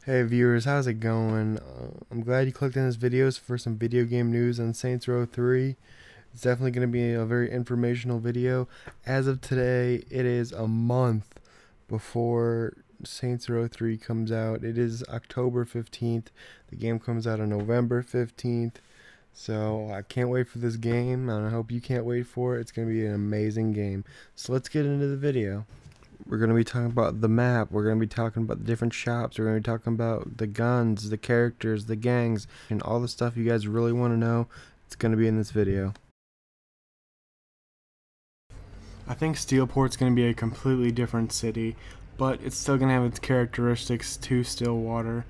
Hey viewers, how's it going? I'm glad you clicked on this video for some video game news on Saints Row 3. It's definitely going to be a very informational video. As of today, it is a month before Saints Row 3 comes out. It is October 15th. The game comes out on November 15th. So I can't wait for this game, and I hope you can't wait for it. It's going to be an amazing game. So let's get into the video. We're going to be talking about the map. We're going to be talking about the different shops. We're going to be talking about the guns, the characters, the gangs, and all the stuff you guys really want to know. It's going to be in this video. I think Steelport's going to be a completely different city, but it's still going to have its characteristics to Stillwater.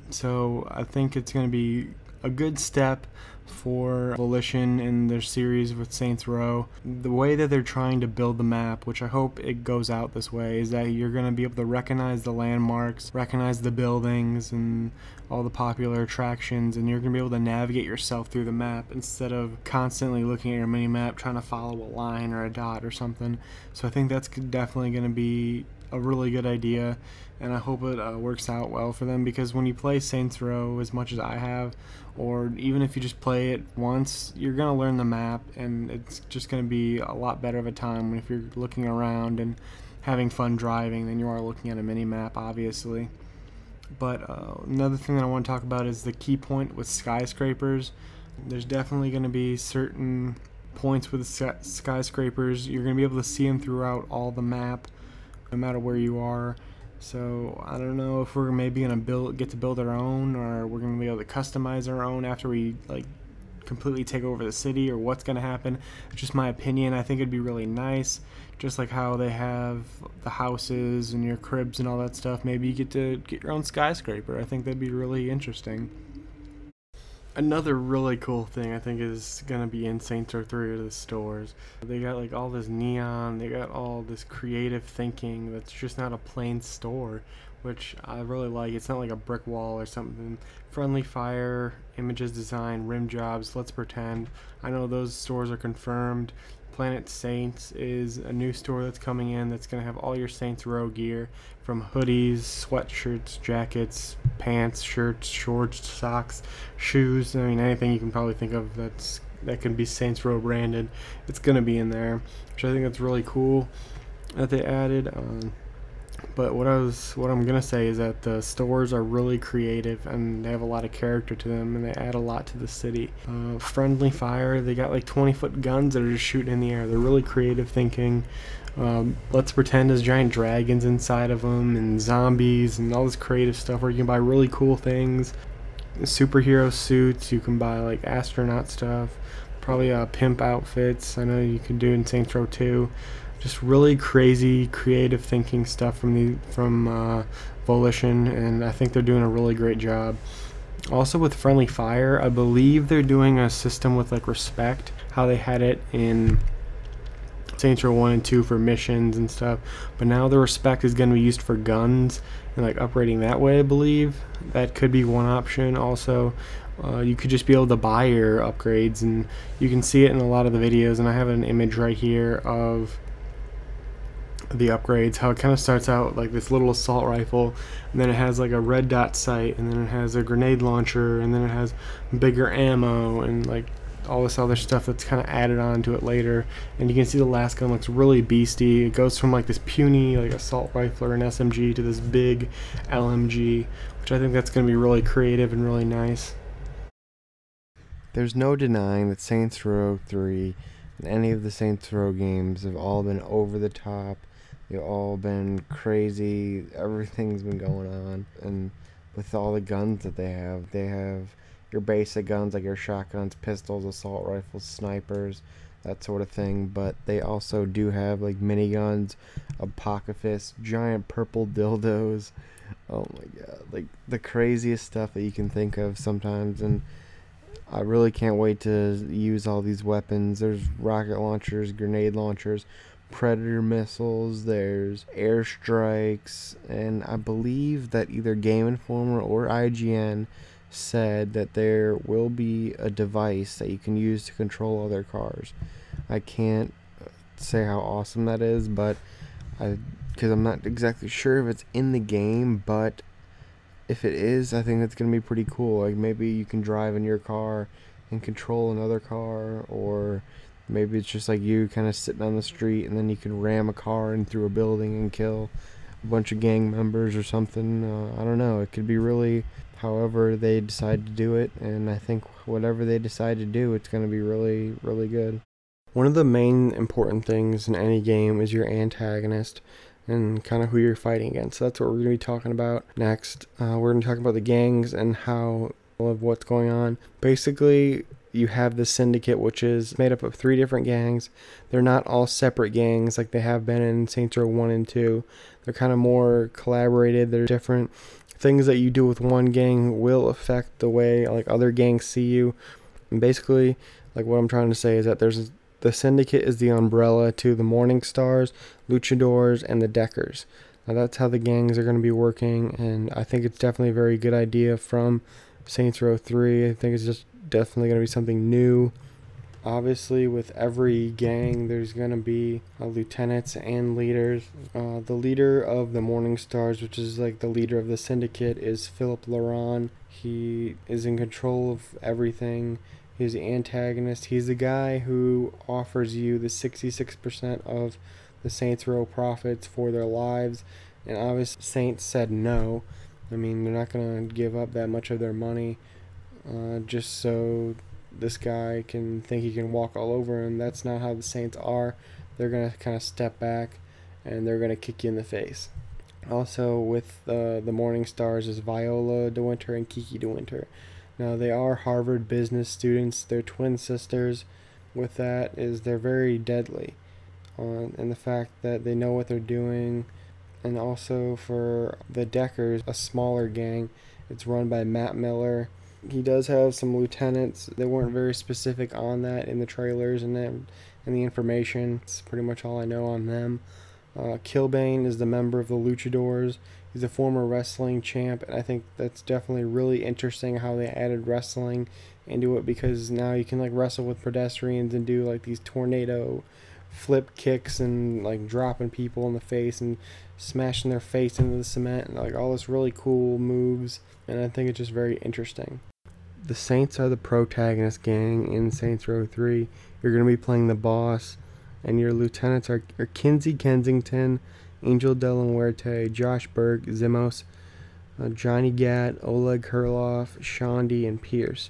So I think it's going to be a good step for Volition in their series with Saints Row. The way that they're trying to build the map, which I hope it goes out this way, is that you're going to be able to recognize the landmarks, recognize the buildings and all the popular attractions, and you're going to be able to navigate yourself through the map instead of constantly looking at your mini-map trying to follow a line or a dot or something. So I think that's definitely going to be a really good idea, and I hope it works out well for them, because when you play Saints Row as much as I have, or even if you just play it once, you're going to learn the map, and it's just going to be a lot better of a time if you're looking around and having fun driving than you are looking at a mini-map, obviously. But another thing that I want to talk about is the key point with skyscrapers. There's definitely going to be certain points with skyscrapers. You're going to be able to see them throughout all the map, no matter where you are. So I don't know if we're maybe gonna get to build our own, or we're gonna be able to customize our own after we completely take over the city, or what's gonna happen. It's just my opinion. I think it'd be really nice, just like how they have the houses and your cribs and all that stuff. Maybe you get to get your own skyscraper. I think that'd be really interesting. Another really cool thing I think is gonna be in Saints Row 3 are the stores. They got all this neon, they got all this creative thinking that's just not a plain store, which I really like. It's not like a brick wall or something. Friendly Fire, Images Design, Rim Jobs, Let's Pretend. I know those stores are confirmed. Planet Saints is a new store that's coming in that's going to have all your Saints Row gear, from hoodies, sweatshirts, jackets, pants, shirts, shorts, socks, shoes. I mean, anything you can probably think of that can be Saints Row branded, it's going to be in there, which I think that's really cool that they added. But what I'm gonna say is that the stores are really creative, and they have a lot of character to them, and they add a lot to the city. Friendly Fire, they got 20-foot guns that are just shooting in the air. They're really creative thinking. Let's Pretend there's giant dragons inside of them, and zombies, and all this creative stuff where you can buy really cool things. Superhero suits, you can buy astronaut stuff, probably pimp outfits. I know you can do in Saints Row 2. Just really crazy, creative thinking stuff from Volition, and I think they're doing a really great job. Also with Friendly Fire, I believe they're doing a system with respect, how they had it in Saints Row 1 and 2 for missions and stuff, but now the respect is going to be used for guns and upgrading that way. I believe that could be one option. Also, you could just be able to buy your upgrades, and you can see it in a lot of the videos, and I have an image right here of the upgrades, how it kind of starts out like this little assault rifle, and then it has a red dot sight, and then it has a grenade launcher, and then it has bigger ammo, and all this other stuff that's kind of added on to it later. And you can see the last gun looks really beastie. It goes from this puny assault rifle or an SMG to this big LMG, which I think that's going to be really creative and really nice. There's no denying that Saints Row 3 and any of the Saints Row games have all been over the top. They've all been crazy. Everything's been going on. And with all the guns that they have your basic guns like your shotguns, pistols, assault rifles, snipers, that sort of thing. But they also do have miniguns, a pocket fist, giant purple dildos. Oh my god, the craziest stuff that you can think of sometimes. And I really can't wait to use all these weapons. There's rocket launchers, grenade launchers, Predator missiles, there's airstrikes, and I believe that either Game Informer or IGN said that there will be a device that you can use to control other cars. I can't say how awesome that is, but because I'm not exactly sure if it's in the game, but if it is, I think that's going to be pretty cool. Like, maybe you can drive in your car and control another car, or maybe it's just like you kind of sitting on the street and then you can ram a car in through a building and kill a bunch of gang members or something. I don't know. It could be really however they decide to do it, and I think whatever they decide to do, it's going to be really, really good. One of the main important things in any game is your antagonist and kind of who you're fighting against. So that's what we're going to be talking about next. We're going to talk about the gangs and how of what's going on. Basically, you have the Syndicate, which is made up of 3 different gangs. They're not all separate gangs like they have been in Saints Row 1 and 2. They're kind of more collaborated. They're different. Things that you do with one gang will affect the way like other gangs see you. And basically, like what I'm trying to say is that the Syndicate is the umbrella to the Morning Stars, Luchadors, and the Deckers. Now that's how the gangs are going to be working, and I think it's definitely a very good idea from Saints Row 3. I think it's just definitely going to be something new. Obviously, with every gang, there's going to be lieutenants and leaders. The leader of the Morning Stars, which is like the leader of the Syndicate, is Philip Laron. He is in control of everything. He's the antagonist. He's the guy who offers you the 66% of the Saints Row profits for their lives. And obviously, Saints said no. I mean, they're not going to give up that much of their money just so this guy can think he can walk all over him. That's not how the Saints are. They're going to kind of step back and they're going to kick you in the face. Also, with the Morning Stars is Viola DeWinter and Kiki DeWinter. Now, they are Harvard business students. They're twin sisters. With that is they're very deadly. And the fact that they know what they're doing. And also for the Deckers, a smaller gang. It's run by Matt Miller. He does have some lieutenants. They weren't very specific on that in the trailers and the information. It's pretty much all I know on them. Killbane is the member of the Luchadors. He's a former wrestling champ, and I think that's definitely really interesting how they added wrestling into it, because now you can like wrestle with pedestrians and do like these tornado flip kicks and like dropping people in the face and smashing their face into the cement and like all this really cool moves, and I think it's just very interesting. The Saints are the protagonist gang in Saints Row 3. You're going to be playing the boss, and your lieutenants are Kinsey Kensington, Angel De La Muerte, Josh Berg, Zimos, Johnny Gat, Oleg Kurloff, Shondi, and Pierce.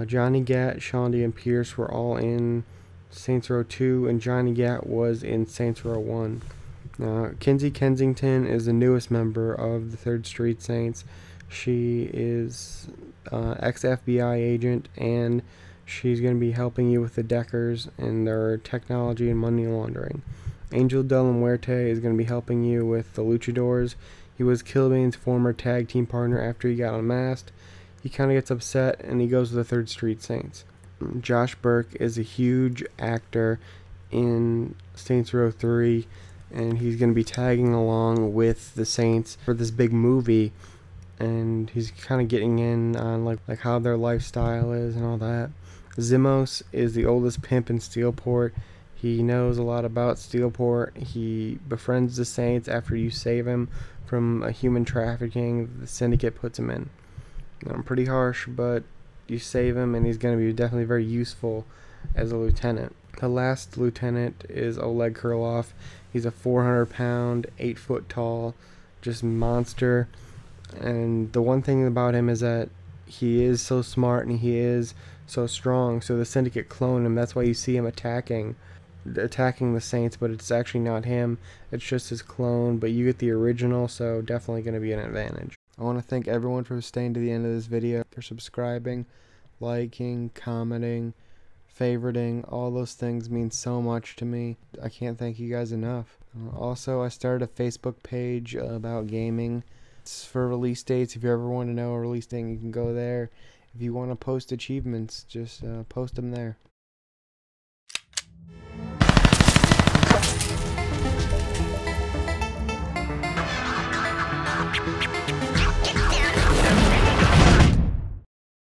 Johnny Gat, Shondi, and Pierce were all in Saints Row 2, and Johnny Gat was in Saints Row 1. Kinsey Kensington is the newest member of the 3rd Street Saints. She is ex-FBI agent, and she's going to be helping you with the Deckers and their technology and money laundering. Angel De La Muerte is going to be helping you with the Luchadors. He was Killbane's former tag team partner after he got unmasked. He kind of gets upset and he goes to the 3rd Street Saints. Josh Burke is a huge actor in Saints Row 3, and he's going to be tagging along with the Saints for this big movie, and he's kind of getting in on like how their lifestyle is and all that. Zimos is the oldest pimp in Steelport. He knows a lot about Steelport. He befriends the Saints after you save him from a human trafficking the Syndicate puts him in. Pretty harsh, but you save him, and he's going to be definitely very useful as a lieutenant. The last lieutenant is Oleg Kurloff. He's a 400-pound, 8-foot tall, just monster. And the one thing about him is that he is so smart and he is so strong. So the Syndicate cloned him. That's why you see him attacking the Saints, but it's actually not him. It's just his clone, but you get the original, so definitely going to be an advantage. I want to thank everyone for staying to the end of this video, for subscribing, liking, commenting, favoriting. All those things mean so much to me. I can't thank you guys enough. Also, I started a Facebook page about gaming. It's for release dates. If you ever want to know a release date, you can go there. If you want to post achievements, just post them there.